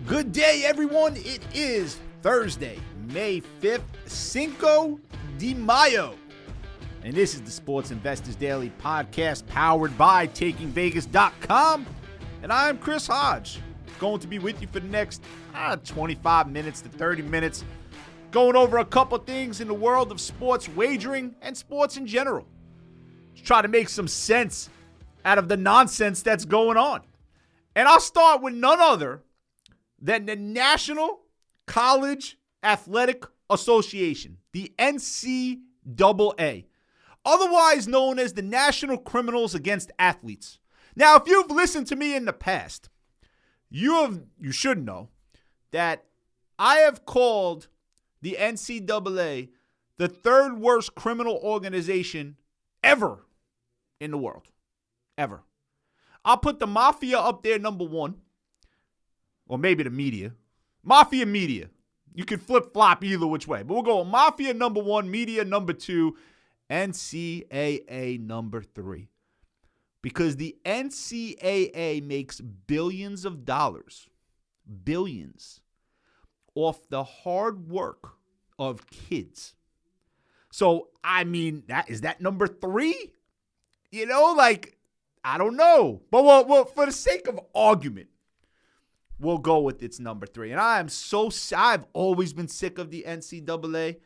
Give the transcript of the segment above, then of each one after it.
Good day, everyone. It is Thursday, May 5th, Cinco de Mayo. And this is the Sports Investors Daily podcast powered by TakingVegas.com. And I'm Chris Hodge, going to be with you for the next 25 minutes to 30 minutes, going over a couple things in the world of sports wagering and sports in general. Just try to make some sense out of the nonsense that's going on. And I'll start with none other than the National College Athletic Association, the NCAA, otherwise known as the National Criminals Against Athletes. Now, if you've listened to me in the past, you should know that I have called the NCAA the third worst criminal organization ever in the world. Ever. I'll put the Mafia up there number one. Or maybe the media. Mafia media. You can flip-flop either which way. But we'll go Mafia number one, media number two, NCAA number three. Because the NCAA makes billions of dollars, billions, off the hard work of kids. So, I mean, is that number three? I don't know. But well, for the sake of argument, we'll go with its number three. And I've always been sick of the NCAA,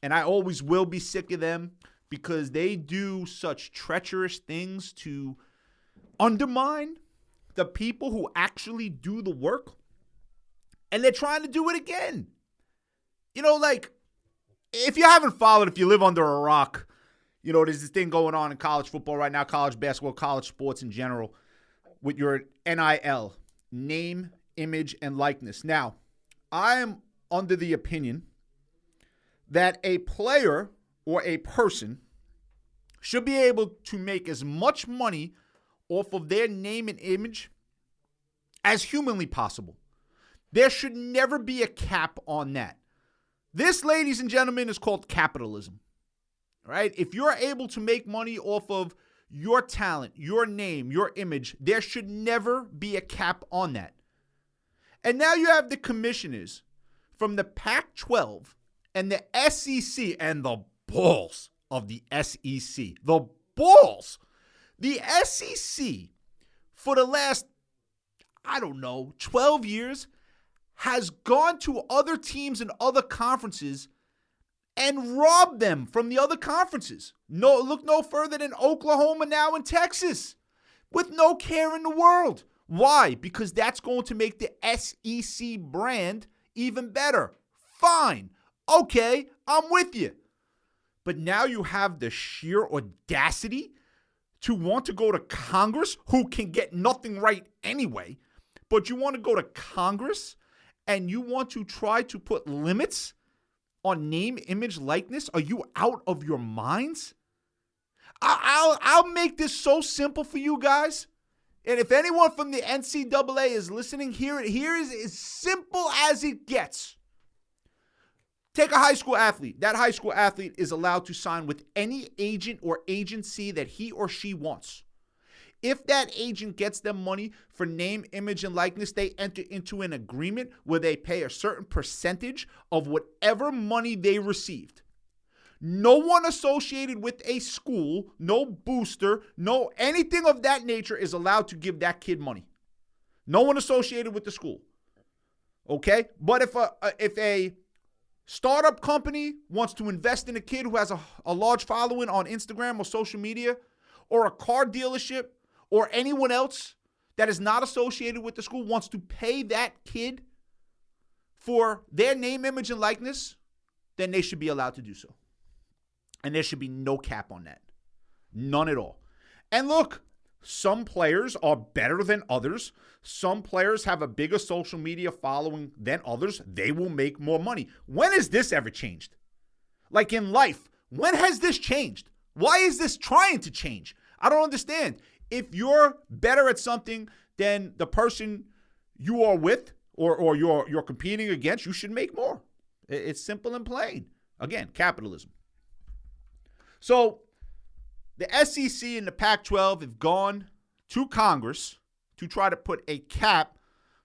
and I always will be sick of them because they do such treacherous things to undermine the people who actually do the work. And they're trying to do it again. If you haven't followed, if you live under a rock, there's this thing going on in college football right now, college basketball, college sports in general, with your NIL, name, image, and likeness. Now, I am under the opinion that a player or a person should be able to make as much money off of their name and image as humanly possible. There should never be a cap on that. This, ladies and gentlemen, is called capitalism. Right? If you're able to make money off of your talent, your name, your image, there should never be a cap on that. And now you have the commissioners from the Pac-12 and the SEC, and the balls of the SEC. The balls. The SEC, for the last, 12 years, has gone to other teams and other conferences and robbed them from the other conferences. Look no further than Oklahoma now and Texas, with no care in the world. Why? Because that's going to make the SEC brand even better. Fine. Okay, I'm with you. But now you have the sheer audacity to want to go to Congress, who can get nothing right anyway, but you want to go to Congress and you want to try to put limits on name, image, likeness? Are you out of your minds? I'll make this so simple for you guys. And if anyone from the NCAA is listening, here is as simple as it gets. Take a high school athlete. That high school athlete is allowed to sign with any agent or agency that he or she wants. If that agent gets them money for name, image, and likeness, they enter into an agreement where they pay a certain percentage of whatever money they received. No one associated with a school, no booster, no anything of that nature is allowed to give that kid money. No one associated with the school. Okay? But if a startup company wants to invest in a kid who has a large following on Instagram or social media, or a car dealership, or anyone else that is not associated with the school wants to pay that kid for their name, image, and likeness, then they should be allowed to do so. And there should be no cap on that. None at all. And look, some players are better than others. Some players have a bigger social media following than others. They will make more money. When has this ever changed? Like in life, when has this changed? Why is this trying to change? I don't understand. If you're better at something than the person you are with or you're competing against, you should make more. It's simple and plain. Again, capitalism. So the SEC and the Pac-12 have gone to Congress to try to put a cap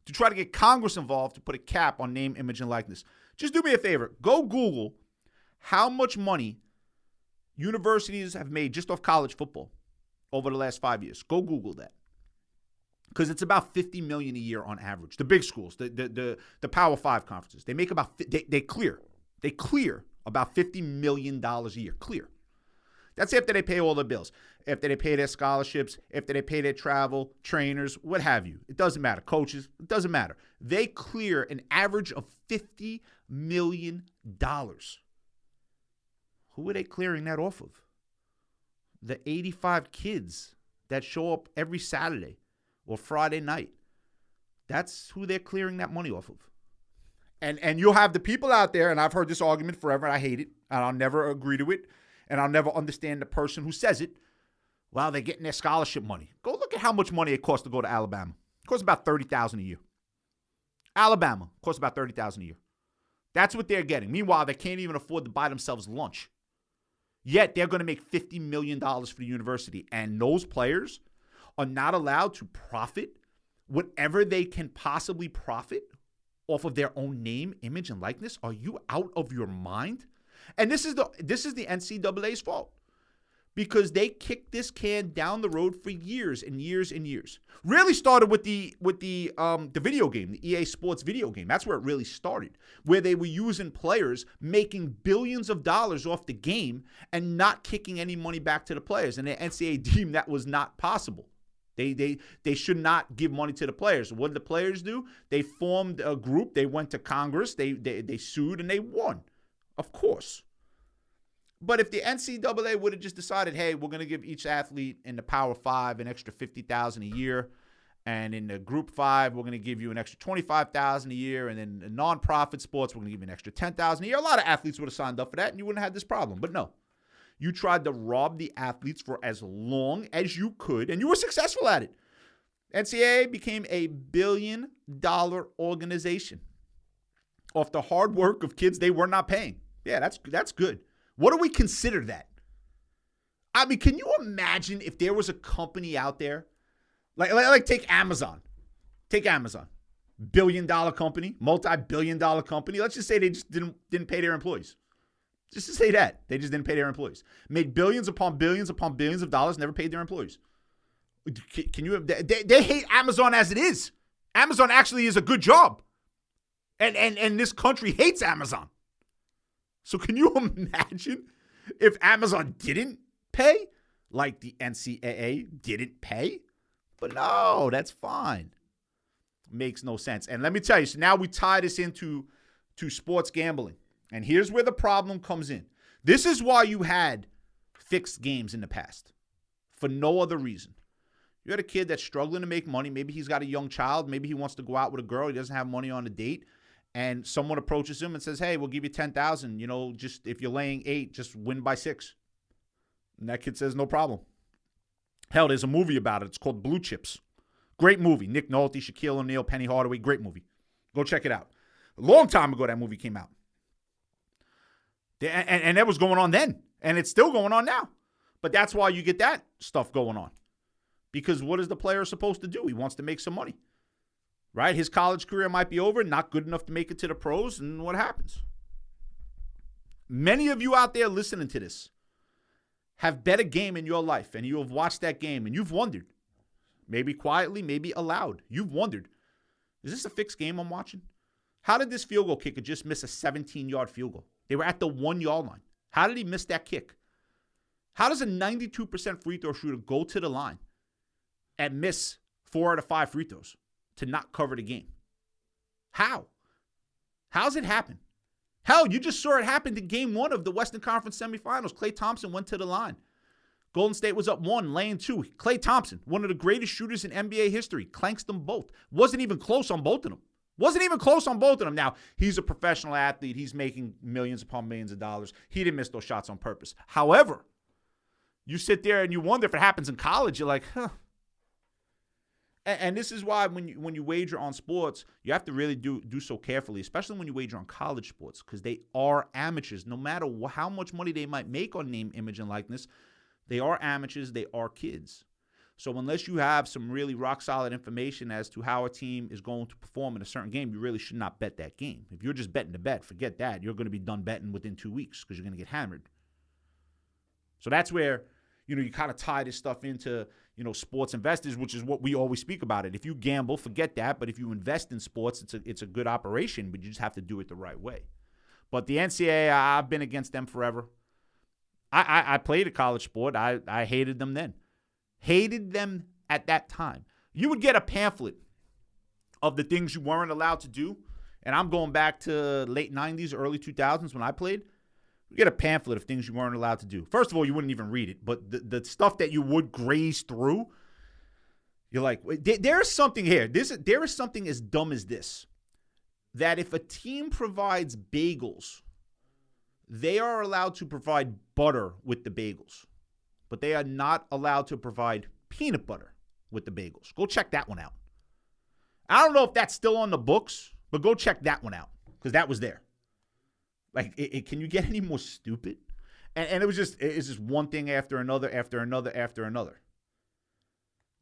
to try to get Congress involved to put a cap on name, image, and likeness. Just do me a favor. Go Google how much money universities have made just off college football over the last 5 years. Go Google that. Because it's about $50 million a year on average. The big schools, the Power 5 conferences, they make about, they clear about $50 million a year. Clear. That's after they pay all their bills, after they pay their scholarships, after they pay their travel, trainers, what have you. It doesn't matter. Coaches, it doesn't matter. They clear an average of $50 million. Who are they clearing that off of? The 85 kids that show up every Saturday or Friday night. That's who they're clearing that money off of. And you'll have the people out there, and I've heard this argument forever, and I hate it, and I'll never agree to it, and I'll never understand the person who says it. Well, they're getting their scholarship money. Go look at how much money it costs to go to Alabama. It costs about $30,000 a year. Alabama costs about $30,000 a year. That's what they're getting. Meanwhile, they can't even afford to buy themselves lunch. Yet they're going to make $50 million for the university. And those players are not allowed to profit whatever they can possibly profit off of their own name, image, and likeness. Are you out of your mind? And this is the NCAA's fault, because they kicked this can down the road for years and years and years. Really started with the video game, the EA Sports video game. That's where it really started, where they were using players making billions of dollars off the game and not kicking any money back to the players. And the NCAA deemed that was not possible. They should not give money to the players. What did the players do? They formed a group. They went to Congress. They sued, and they won, of course. But if the NCAA would have just decided, hey, we're going to give each athlete in the Power 5 an extra $50,000 a year, and in the Group 5, we're going to give you an extra $25,000 a year, and in the nonprofit sports, we're going to give you an extra $10,000 a year. A lot of athletes would have signed up for that, and you wouldn't have had this problem. But no. You tried to rob the athletes for as long as you could, and you were successful at it. NCAA became a billion-dollar organization off the hard work of kids they were not paying. Yeah, that's good. What do we consider that? I mean, can you imagine if there was a company out there, like take Amazon. Take Amazon. Billion-dollar company, multi-billion-dollar company. Let's just say they just didn't pay their employees. Just to say that. They just didn't pay their employees. Made billions upon billions upon billions of dollars, never paid their employees. Can you? They hate Amazon as it is. Amazon actually is a good job. And this country hates Amazon. So can you imagine if Amazon didn't pay, like the NCAA didn't pay? But no, that's fine. Makes no sense. And let me tell you, so now we tie this into sports gambling. And here's where the problem comes in. This is why you had fixed games in the past, for no other reason. You had a kid that's struggling to make money. Maybe he's got a young child. Maybe he wants to go out with a girl. He doesn't have money on a date. And someone approaches him and says, hey, we'll give you $10,000. Just if you're laying 8, just win by 6. And that kid says, no problem. Hell, there's a movie about it. It's called Blue Chips. Great movie. Nick Nolte, Shaquille O'Neal, Penny Hardaway. Great movie. Go check it out. A long time ago that movie came out. And that was going on then. And it's still going on now. But that's why you get that stuff going on. Because what is the player supposed to do? He wants to make some money. Right? His college career might be over, not good enough to make it to the pros, and what happens? Many of you out there listening to this have bet a game in your life, and you have watched that game, and you've wondered, maybe quietly, maybe aloud, you've wondered, is this a fixed game I'm watching? How did this field goal kicker just miss a 17-yard field goal? They were at the 1-yard line. How did he miss that kick? How does a 92% free throw shooter go to the line and miss 4 out of 5 free throws to not cover the game? How? How's it happen? Hell, you just saw it happen to game 1 of the Western Conference semifinals. Klay Thompson went to the line. Golden State was up 1, laying 2. Klay Thompson, one of the greatest shooters in NBA history, clanks them both. Wasn't even close on both of them. Now, he's a professional athlete. He's making millions upon millions of dollars. He didn't miss those shots on purpose. However, you sit there and you wonder if it happens in college. You're like, huh. And this is why when you wager on sports, you have to really do so carefully, especially when you wager on college sports, because they are amateurs. No matter how much money they might make on name, image, and likeness, they are amateurs. They are kids. So unless you have some really rock-solid information as to how a team is going to perform in a certain game, you really should not bet that game. If you're just betting the bet, forget that. You're going to be done betting within 2 weeks because you're going to get hammered. So that's where, you kind of tie this stuff into, sports investors, which is what we always speak about it. If you gamble, forget that. But if you invest in sports, it's a good operation, but you just have to do it the right way. But the NCAA, I've been against them forever. I played a college sport. I hated them then. Hated them at that time. You would get a pamphlet of the things you weren't allowed to do. And I'm going back to late 90s, early 2000s when I played. You get a pamphlet of things you weren't allowed to do. First of all, you wouldn't even read it. But the stuff that you would graze through, you're like, there is something here. There is something as dumb as this. That if a team provides bagels, they are allowed to provide butter with the bagels. But they are not allowed to provide peanut butter with the bagels. Go check that one out. I don't know if that's still on the books, but go check that one out because that was there. Like, can you get any more stupid? And it's just one thing after another, after another, after another.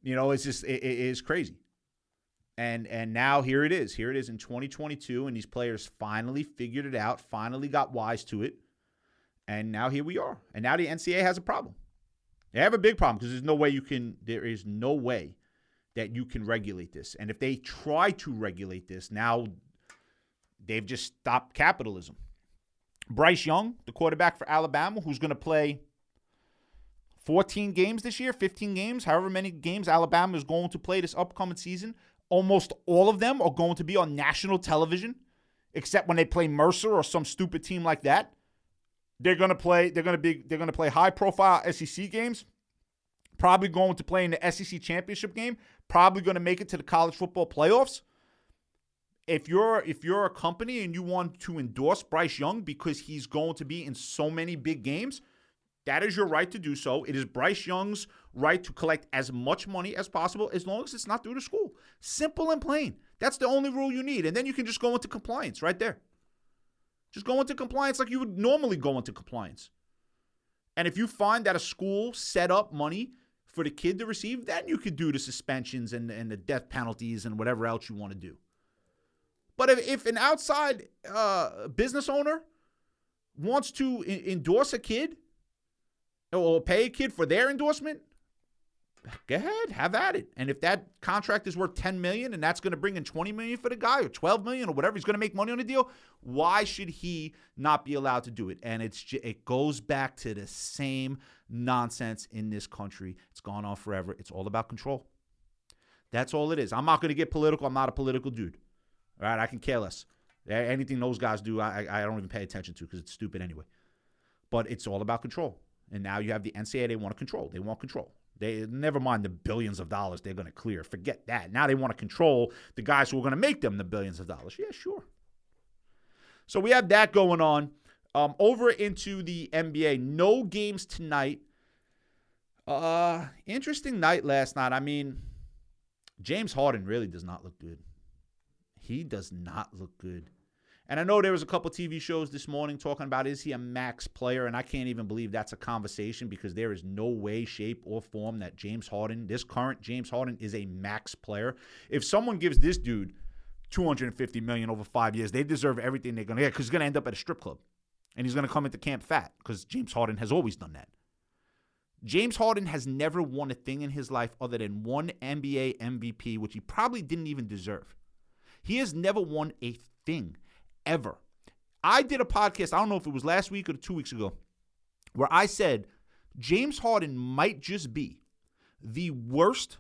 It is crazy. And now here it is. Here it is in 2022, and these players finally figured it out, finally got wise to it, and now here we are. And now the NCAA has a problem. They have a big problem because there is no way that you can regulate this. And if they try to regulate this, now they've just stopped capitalism. Bryce Young, the quarterback for Alabama, who's going to play 14 games this year, 15 games, however many games Alabama is going to play this upcoming season, almost all of them are going to be on national television, except when they play Mercer or some stupid team like that. They're going to play high-profile SEC games, probably going to play in the SEC championship game, probably going to make it to the college football playoffs. If you're a company and you want to endorse Bryce Young because he's going to be in so many big games, that is your right to do so. It is Bryce Young's right to collect as much money as possible as long as it's not through the school. Simple and plain. That's the only rule you need. And then you can just go into compliance right there. Just go into compliance like you would normally go into compliance. And if you find that a school set up money for the kid to receive, then you could do the suspensions and the death penalties and whatever else you want to do. But if an outside business owner wants to endorse a kid or pay a kid for their endorsement, go ahead, have at it. And if that contract is worth $10 million and that's going to bring in $20 million for the guy or $12 million or whatever, he's going to make money on the deal, why should he not be allowed to do it? And it goes back to the same nonsense in this country. It's gone on forever. It's all about control. That's all it is. I'm not going to get political. I'm not a political dude. All right, I can care less. Anything those guys do, I don't even pay attention to because it's stupid anyway. But it's all about control. And now you have the NCAA. They want to control. They want control. They never mind the billions of dollars they're going to clear. Forget that. Now they want to control the guys who are going to make them the billions of dollars. Yeah, sure. So we have that going on. Over into the NBA. No games tonight. Interesting night last night. I mean, James Harden really does not look good. He does not look good. And I know there was a couple TV shows this morning talking about, is he a max player? And I can't even believe that's a conversation because there is no way, shape, or form that James Harden, this current James Harden, is a max player. If someone gives this dude $250 million over 5 years, they deserve everything they're going to get because he's going to end up at a strip club. And he's going to come into camp fat because James Harden has always done that. James Harden has never won a thing in his life other than one NBA MVP, which he probably didn't even deserve. He has never won a thing, ever. I did a podcast, I don't know if it was last week or 2 weeks ago, where I said James Harden might just be the worst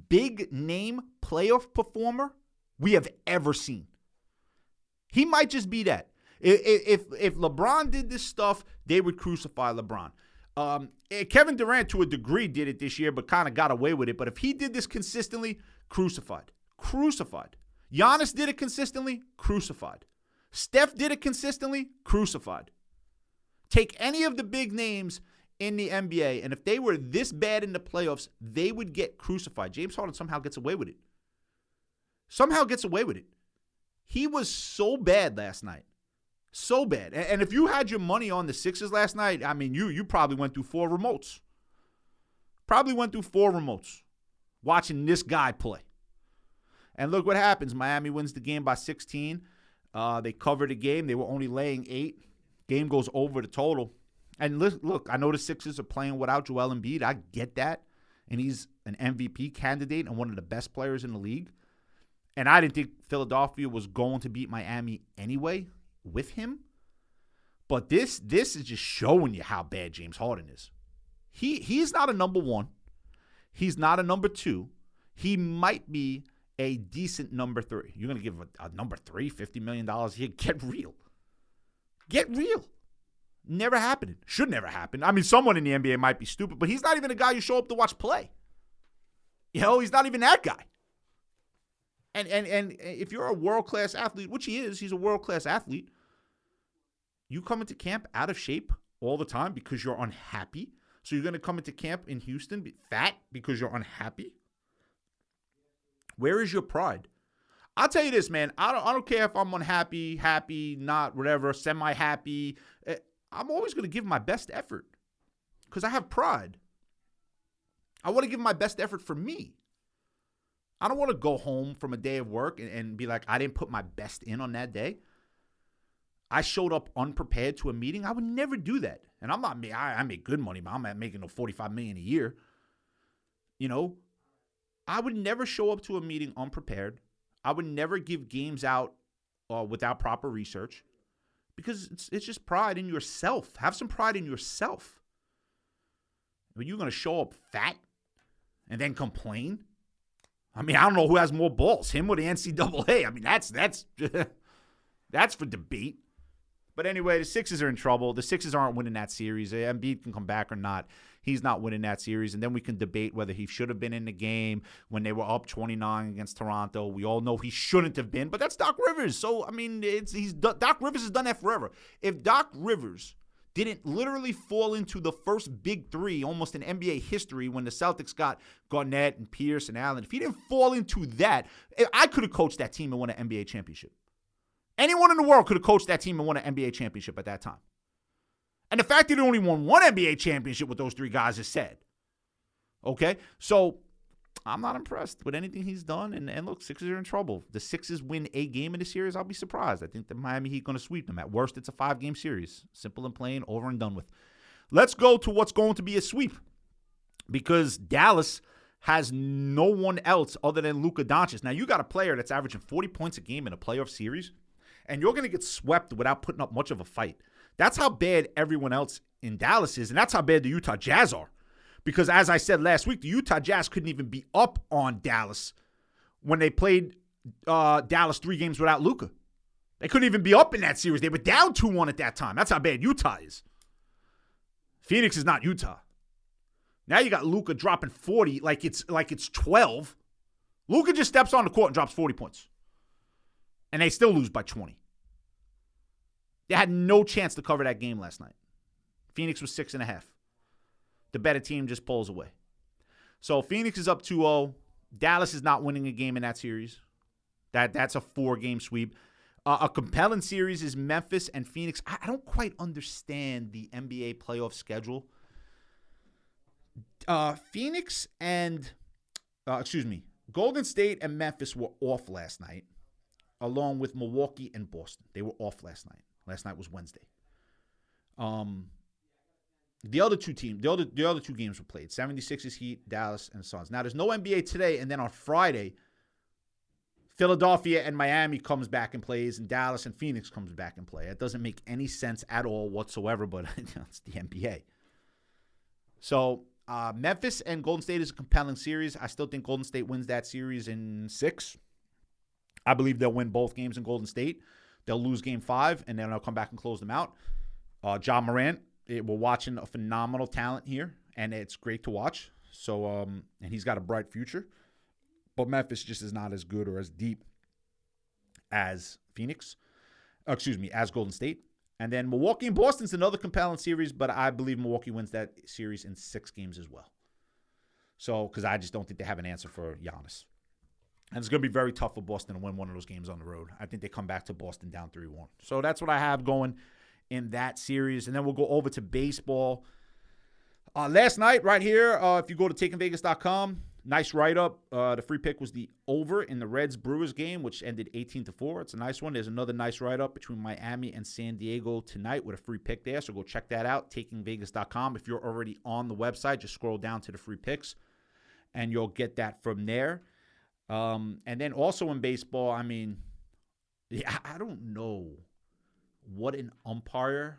big-name playoff performer we have ever seen. He might just be that. If LeBron did this stuff, they would crucify LeBron. Kevin Durant, to a degree, did it this year, but kind of got away with it. But if he did this consistently, crucified. Crucified. Giannis did it consistently, crucified. Steph did it consistently, crucified. Take any of the big names in the NBA, and if they were this bad in the playoffs, they would get crucified. James Harden somehow gets away with it. Somehow gets away with it. He was so bad last night. So bad. And if you had your money on the Sixers last night, I mean, you probably went through 4 remotes. Probably went through 4 remotes watching this guy play. And look what happens. Miami wins the game by 16. They covered the game. They were only laying 8. Game goes over the total. And look, I know the Sixers are playing without Joel Embiid. I get that. And he's an MVP candidate and one of the best players in the league. And I didn't think Philadelphia was going to beat Miami anyway with him. But this is just showing you how bad James Harden is. He's not a number 1. He's not a number 2. He might be a decent number 3. You're going to give a number 3 $50 million here? Get real. Get real. Never happened. Should never happen. I mean, someone in the NBA might be stupid, but he's not even a guy you show up to watch play. He's not even that guy. And if you're a world-class athlete, which he is, he's a world-class athlete, you come into camp out of shape all the time because you're unhappy. So you're going to come into camp in Houston fat because you're unhappy? Where is your pride? I'll tell you this, man. I don't care if I'm unhappy, happy, not, whatever, semi-happy. I'm always going to give my best effort because I have pride. I want to give my best effort for me. I don't want to go home from a day of work and be like, I didn't put my best in on that day. I showed up unprepared to a meeting. I would never do that. And I'm not, I make good money, but I'm not making no $45 million a year. I would never show up to a meeting unprepared. I would never give games out without proper research because it's just pride in yourself. Have some pride in yourself. But you're going to show up fat and then complain? I mean, I don't know who has more balls, him or the NCAA. I mean, that's for debate. But anyway, the Sixers are in trouble. The Sixers aren't winning that series. Embiid can come back or not. He's not winning that series. And then we can debate whether he should have been in the game when they were up 29 against Toronto. We all know he shouldn't have been, but that's Doc Rivers. So, I mean, Doc Rivers has done that forever. If Doc Rivers didn't literally fall into the first big 3 almost in NBA history when the Celtics got Garnett and Pierce and Allen, if he didn't fall into that, I could have coached that team and won an NBA championship. Anyone in the world could have coached that team and won an NBA championship at that time. And the fact that he only won 1 NBA championship with those 3 guys is sad. Okay? So, I'm not impressed with anything he's done. And look, Sixers are in trouble. The Sixers win a game in the series, I'll be surprised. I think the Miami Heat going to sweep them. At worst, it's a 5-game series. Simple and plain, over and done with. Let's go to what's going to be a sweep. Because Dallas has no one else other than Luka Doncic. Now, you got a player that's averaging 40 points a game in a playoff series, and you're going to get swept without putting up much of a fight. That's how bad everyone else in Dallas is, and that's how bad the Utah Jazz are. Because as I said last week, the Utah Jazz couldn't even be up on Dallas when they played Dallas 3 games without Luka. They couldn't even be up in that series. They were down 2-1 at that time. That's how bad Utah is. Phoenix is not Utah. Now you got Luka dropping 40 like it's 12. Luka just steps on the court and drops 40 points. And they still lose by 20. They had no chance to cover that game last night. Phoenix was 6.5. The better team just pulls away. So Phoenix is up 2-0. Dallas is not winning a game in that series. That's a 4-game sweep. A compelling series is Memphis and Phoenix. I don't quite understand the NBA playoff schedule. Phoenix and, Golden State and Memphis were off last night, along with Milwaukee and Boston. They were off last night. Last night was Wednesday. The other two games were played. 76ers Heat, Dallas, and Suns. Now, there's no NBA today, and then on Friday, Philadelphia and Miami comes back and plays, and Dallas and Phoenix comes back and play. It doesn't make any sense at all whatsoever, but it's the NBA. So, Memphis and Golden State is a compelling series. I still think Golden State wins that series in 6. I believe they'll win both games in Golden State. They'll lose game 5, and then they'll come back and close them out. Ja Morant, we're watching a phenomenal talent here, and it's great to watch. So, and he's got a bright future. But Memphis just is not as good or as deep as as Golden State. And then Milwaukee and Boston's another compelling series, but I believe Milwaukee wins that series in 6 games as well. So, because I just don't think they have an answer for Giannis. And it's going to be very tough for Boston to win one of those games on the road. I think they come back to Boston down 3-1. So that's what I have going in that series. And then we'll go over to baseball. Last night, right here, if you go to takingvegas.com, nice write-up. The free pick was the over in the Reds-Brewers game, which ended 18-4. It's a nice one. There's another nice write-up between Miami and San Diego tonight with a free pick there, so go check that out, takingvegas.com. If you're already on the website, just scroll down to the free picks, and you'll get that from there. And then also in baseball, I mean, I don't know what an umpire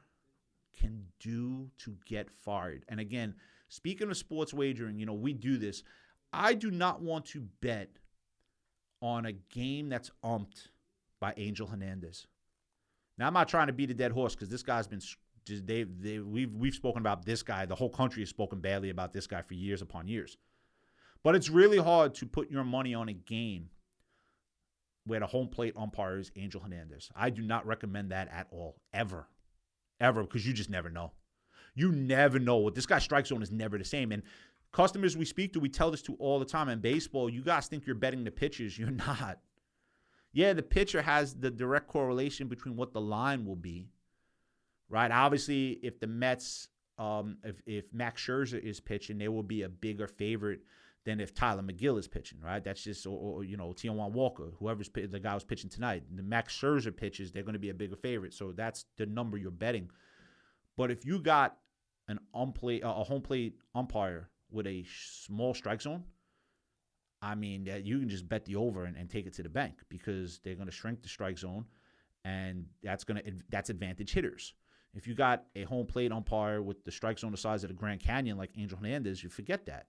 can do to get fired. And again, speaking of sports wagering, we do this. I do not want to bet on a game that's umped by Angel Hernandez. Now, I'm not trying to beat a dead horse because this guy's been we've spoken about this guy. The whole country has spoken badly about this guy for years upon years. But it's really hard to put your money on a game where the home plate umpire is Angel Hernandez. I do not recommend that at all, ever, because you just never know. You never know. What this guy's strike zone is never the same. And customers we speak to, we tell this to all the time. In baseball, you guys think you're betting the pitchers. You're not. Yeah, the pitcher has the direct correlation between what the line will be, right? Obviously, if the Mets, if Max Scherzer is pitching, they will be a bigger favorite than if Tyler McGill is pitching, right? That's just, or Taijuan Walker, whoever's the guy who's pitching tonight. The Max Scherzer pitches, they're going to be a bigger favorite. So that's the number you're betting. But if you got a home plate umpire with a small strike zone, I mean, you can just bet the over and take it to the bank because they're going to shrink the strike zone, and that's advantage hitters. If you got a home plate umpire with the strike zone the size of the Grand Canyon like Angel Hernandez, you forget that.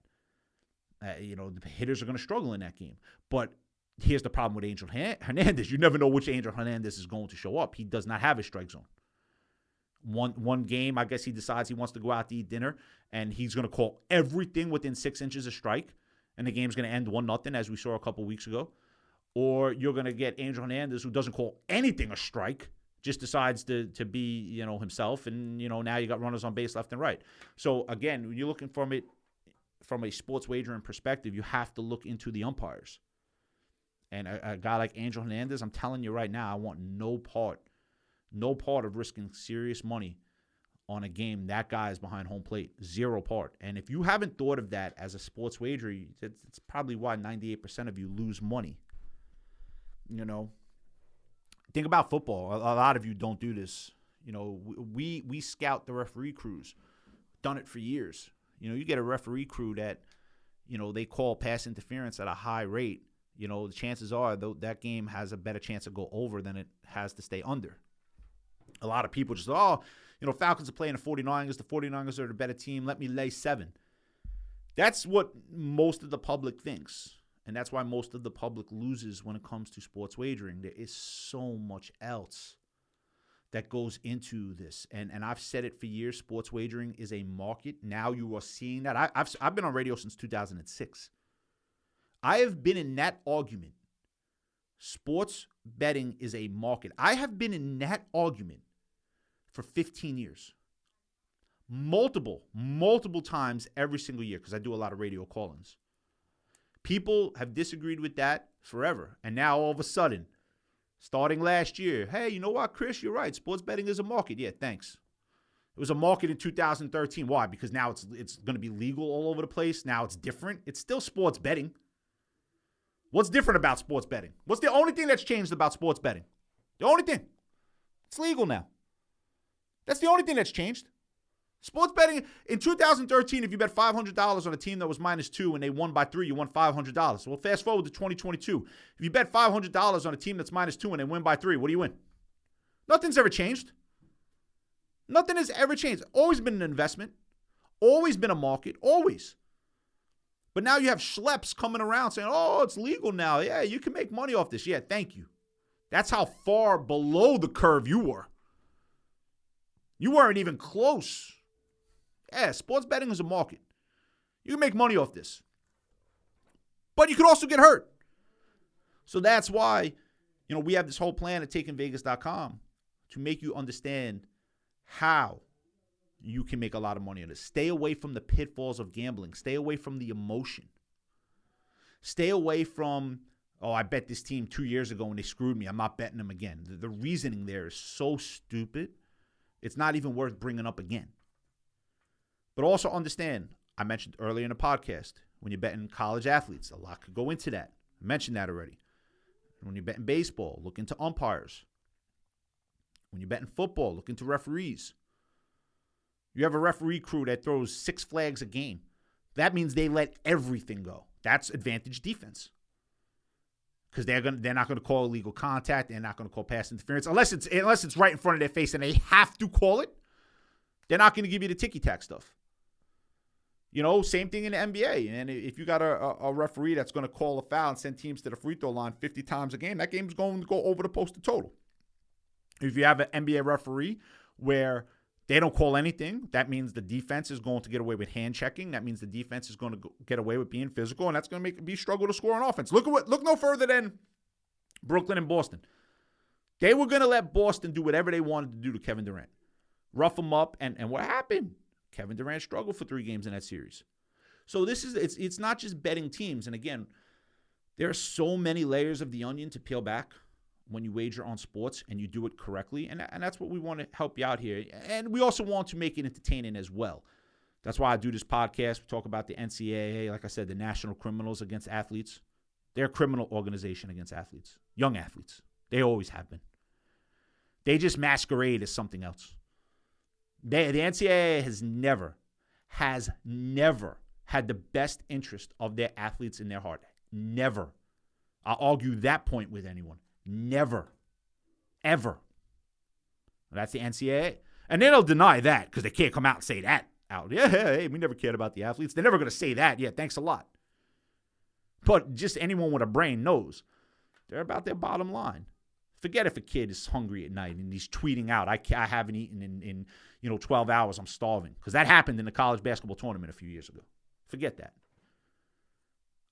The hitters are going to struggle in that game. But here's the problem with Angel Hernandez. You never know which Angel Hernandez is going to show up. He does not have a strike zone. One game, I guess he decides he wants to go out to eat dinner, and he's going to call everything within 6 inches a strike, and the game's going to end 1-0, as we saw a couple weeks ago. Or you're going to get Angel Hernandez, who doesn't call anything a strike, just decides to be, himself, and, now you got runners on base left and right. So, again, when you're looking from it, from a sports wagering perspective, you have to look into the umpires. And a guy like Angel Hernandez, I'm telling you right now, I want no part of risking serious money on a game that guy is behind home plate. 0 part. And if you haven't thought of that as a sports wager, it's probably why 98% of you lose money. Think about football. A lot of you don't do this. We scout the referee crews. Done it for years. You get a referee crew that, they call pass interference at a high rate. The chances are that game has a better chance to go over than it has to stay under. A lot of people just, Falcons are playing the 49ers. The 49ers are the better team. Let me lay 7. That's what most of the public thinks. And that's why most of the public loses when it comes to sports wagering. There is so much else that goes into this. And I've said it for years, sports wagering is a market. Now you are seeing that. I've been on radio since 2006. I have been in that argument. Sports betting is a market. I have been in that argument for 15 years. Multiple times every single year because I do a lot of radio call-ins. People have disagreed with that forever. And now all of a sudden, starting last year, hey, you know what, Chris, you're right. Sports betting is a market. Yeah, thanks. It was a market in 2013. Why? Because now it's going to be legal all over the place. Now it's different. It's still sports betting. What's different about sports betting? What's the only thing that's changed about sports betting? The only thing. It's legal now. That's the only thing that's changed. Sports betting, in 2013, if you bet $500 on a team that was -2 and they won by 3, you won $500. Well, fast forward to 2022. If you bet $500 on a team that's -2 and they win by 3, what do you win? Nothing's ever changed. Nothing has ever changed. Always been an investment. Always been a market. Always. But now you have schleps coming around saying, oh, it's legal now. Yeah, you can make money off this. Yeah, thank you. That's how far below the curve you were. You weren't even close. Yeah, sports betting is a market. You can make money off this. But you could also get hurt. So that's why, we have this whole plan at takingvegas.com to make you understand how you can make a lot of money on this. Stay away from the pitfalls of gambling. Stay away from the emotion. Stay away from, I bet this team 2 years ago and they screwed me. I'm not betting them again. The reasoning there is so stupid, it's not even worth bringing up again. But also understand, I mentioned earlier in the podcast, when you're betting college athletes, a lot could go into that. I mentioned that already. When you're betting baseball, look into umpires. When you're betting football, look into referees. You have a referee crew that throws 6 flags a game. That means they let everything go. That's advantage defense. Because they're not going to call illegal contact. They're not going to call pass interference. Unless it's right in front of their face and they have to call it. They're not going to give you the ticky-tack stuff. Same thing in the NBA. And if you got a referee that's going to call a foul and send teams to the free throw line 50 times a game, that game's going to go over the posted total. If you have an NBA referee where they don't call anything, that means the defense is going to get away with hand checking. That means the defense is going to get away with being physical, and that's going to make it be a struggle to score on offense. Look no further than Brooklyn and Boston. They were going to let Boston do whatever they wanted to do to Kevin Durant. Rough him up, and what happened? Kevin Durant struggled for 3 games in that series. So it's not just betting teams. And again, there are so many layers of the onion to peel back when you wager on sports and you do it correctly. And that's what we want to help you out here. And we also want to make it entertaining as well. That's why I do this podcast. We talk about the NCAA, like I said, the National Criminals Against Athletes. They're a criminal organization against athletes, young athletes. They always have been. They just masquerade as something else. The NCAA has never had the best interest of their athletes in their heart. Never. I'll argue that point with anyone. Never. Ever. That's the NCAA. And they don't deny that because they can't come out and say that out. Yeah, hey, we never cared about the athletes. They're never going to say that. Yeah, thanks a lot. But just anyone with a brain knows they're about their bottom line. Forget if a kid is hungry at night and he's tweeting out, I haven't eaten in 12 hours, I'm starving. Because that happened in the college basketball tournament a few years ago. Forget that.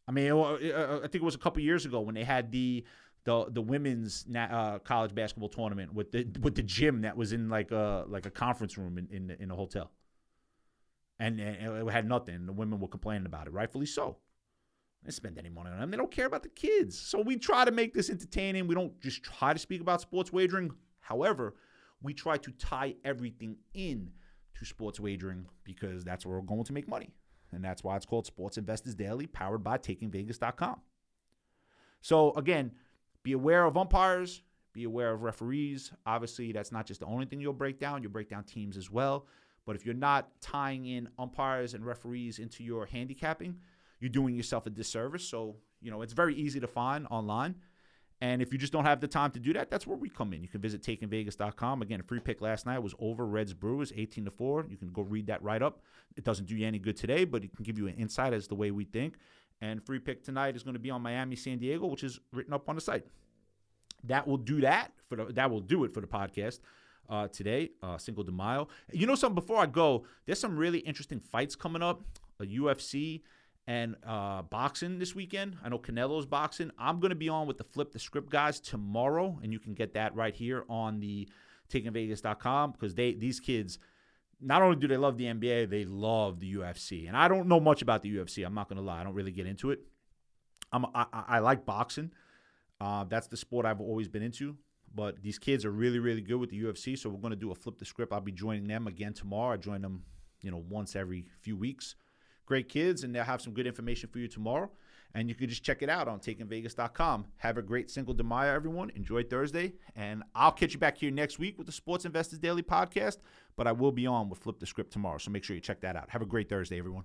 I mean, I think it was a couple years ago when they had the women's college basketball tournament with the gym that was in like a conference room in a hotel. And it had nothing. The women were complaining about it, rightfully so. They spend any money on them. They don't care about the kids. So we try to make this entertaining. We don't just try to speak about sports wagering. However, we try to tie everything in to sports wagering because that's where we're going to make money. And that's why it's called Sports Investors Daily, powered by TakingVegas.com. So again, be aware of umpires. Be aware of referees. Obviously, that's not just the only thing you'll break down. You'll break down teams as well. But if you're not tying in umpires and referees into your handicapping, you're doing yourself a disservice. So, it's very easy to find online. And if you just don't have the time to do that, that's where we come in. You can visit TakingVegas.com. Again, a free pick last night was over Reds Brewers, 18-4. You can go read that right up. It doesn't do you any good today, but it can give you an insight as to the way we think. And free pick tonight is going to be on Miami, San Diego, which is written up on the site. That will do it for the podcast today, Cinco de Mayo. You know something? Before I go, there's some really interesting fights coming up. A UFC and boxing this weekend. I know Canelo's boxing. I'm going to be on with the Flip the Script guys tomorrow, and you can get that right here on the TakingVegas.com because these kids, not only do they love the NBA, they love the UFC. And I don't know much about the UFC. I'm not going to lie. I don't really get into it. I like boxing. That's the sport I've always been into. But these kids are really, really good with the UFC, so we're going to do a Flip the Script. I'll be joining them again tomorrow. I join them, once every few weeks. Great kids, and they'll have some good information for you tomorrow. And you can just check it out on TakingVegas.com. Have a great Cinco de Mayo, everyone. Enjoy Thursday. And I'll catch you back here next week with the Sports Investors Daily Podcast. But I will be on with Flip the Script tomorrow, so make sure you check that out. Have a great Thursday, everyone.